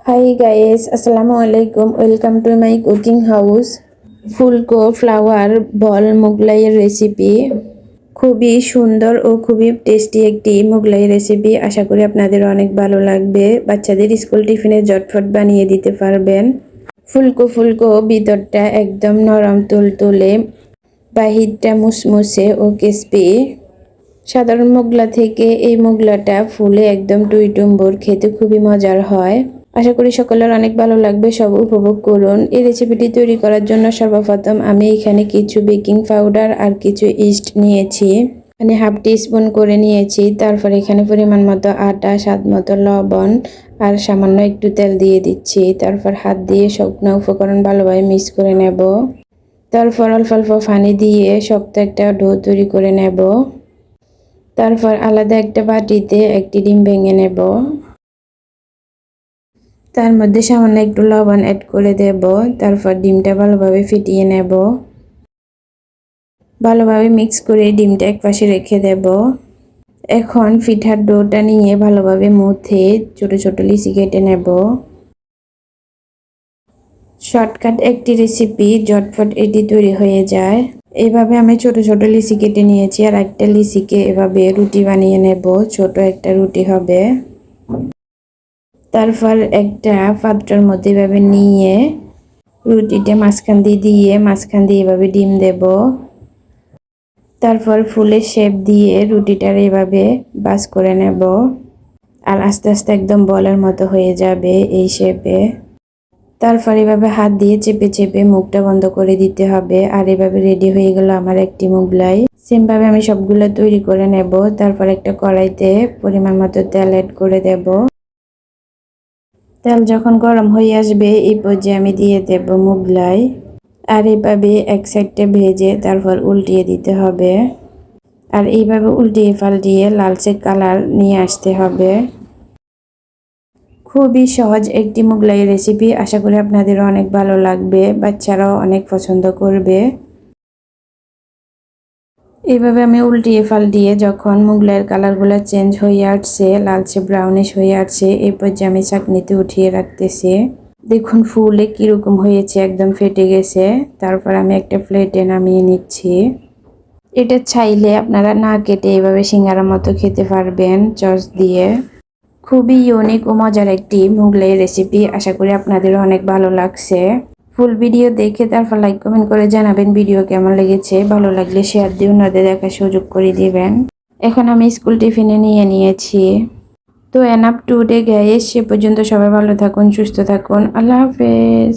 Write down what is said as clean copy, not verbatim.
Hi guys, Assalamualaikum. Welcome to my cooking house. ফুলকো flower বল মোগলাইয়ের recipe খুবই সুন্দর ও খুবই টেস্টি একটি মোগলাই রেসিপি। আশা করি আপনাদের অনেক ভালো লাগবে। বাচ্চাদের স্কুল টিফিনে ঝটফট বানিয়ে দিতে পারবেন। ফুলকো ফুলকো, ভিতরটা একদম নরম তুলতুলে, বাহিরটা মুসমুসে ও ক্রিস্পি। সাধারণ মোগলা থেকে এই মোগলাটা ফুলে একদম টুইটুম্বুর, খেতে খুবই মজার হয়। আশা করি সকলের অনেক ভালো লাগবে, সব উপভোগ করুন। এই রেসিপিটি তৈরি করার জন্য সর্বপ্রথম আমি এখানে কিছু বেকিং পাউডার আর কিছু ইস্ট নিয়েছি, মানে হাফ টিস্পুন করে নিয়েছি। তারপর এখানে পরিমাণ মতো আটা, স্বাদ মতো লবণ আর সামান্য একটু তেল দিয়ে দিচ্ছি। তারপর হাত দিয়ে শুকনো উপকরণ ভালোভাবে মিক্স করে নেব। তারপর অল্প অল্প পানি দিয়ে শক্ত একটা ডো তৈরি করে নেব। তারপর আলাদা একটা বাটিতে একটি ডিম ভেঙে নেব। তার মধ্যে সামান্য একটু লবণ অ্যাড করে দেব। তারপর ডিমটা ভালোভাবে ফিটিয়ে নেব। ভালোভাবে মিক্স করে ডিমটা একপাশে রেখে দেব। এখন পিঠার ডোটা নিয়ে ভালোভাবে মুথে ছোট ছোট লিচি কেটে নেব। শর্টকাট একটি রেসিপি, ঝটফট এটি তৈরি হয়ে যায়। এভাবে আমি ছোট ছোট লিচি কেটে নিয়েছি, আর একটা লিচিকে এভাবে রুটি বানিয়ে নেব। ছোট একটা রুটি হবে। তারপর একটা পাত্রের মধ্যে এভাবে নিয়ে রুটিটা মাঝখান দিয়ে মাঝখান দিয়ে এভাবে ডিম দেব। তারপর ফুলের শেপ দিয়ে রুটিটার এভাবে ভাঁজ করে নেব, আর আস্তে আস্তে একদম বলের মতো হয়ে যাবে এই শেপে। তারপর এভাবে হাত দিয়ে চেপে চেপে মুখটা বন্ধ করে দিতে হবে। আর এভাবে রেডি হয়ে গেল আমার একটি মোগলাই। সেম ভাবে আমি সবগুলো তৈরি করে নেব। তারপর একটা কড়াইতে পরিমাণ মতো তেল অ্যাড করে দেব। তেল যখন গরম হয়ে আসবে এই পর্যায়ে আমি দিয়ে দেব মোগলাই। আর এইভাবে এক সাইডটা ভেজে তারপর উল্টিয়ে দিতে হবে। আর এইভাবে উল্টিয়ে পাল্টিয়ে লালচে কালার নিয়ে আসতে হবে। খুবই সহজ একটি মোগলাই রেসিপি। আশা করি আপনাদেরও অনেক ভালো লাগবে, বাচ্চারাও অনেক পছন্দ করবে। এইভাবে আমি উল্টিয়ে পাল্টিয়ে যখন মোগলাইয়ের কালারগুলো চেঞ্জ হয়ে আসছে, লালচে ব্রাউনিশ হয়ে আসছে, এই পর্যায়ে আমি চাকনিতে উঠিয়ে রাখতেছি। দেখুন ফুলে কিরকম হয়েছে, একদম ফেটে গেছে। তারপর আমি একটা প্লেটে নামিয়ে নিচ্ছি। এটা চাইলে আপনারা না কেটে এভাবে সিঙ্গারার মতো খেতে পারবেন সস দিয়ে। খুবই ইউনিক ও মজার একটি মোগলাই রেসিপি। আশা করি আপনাদেরও অনেক ভালো লাগছে। ফুল ভিডিও দেখে তারপর লাইক কমেন্ট করে জানাবেন ভিডিও কেমন লেগেছে। ভালো লাগলে শেয়ার দিয়ে অন্যদের দেখার সুযোগ করে দিবেন। এখন আমি স্কুল টিফিনে নিয়ে নিয়েছি। তো এনাফ টুডে গাইস, সে পর্যন্ত সবাই ভালো থাকুন, সুস্থ থাকুন। আল্লাহ হাফেজ।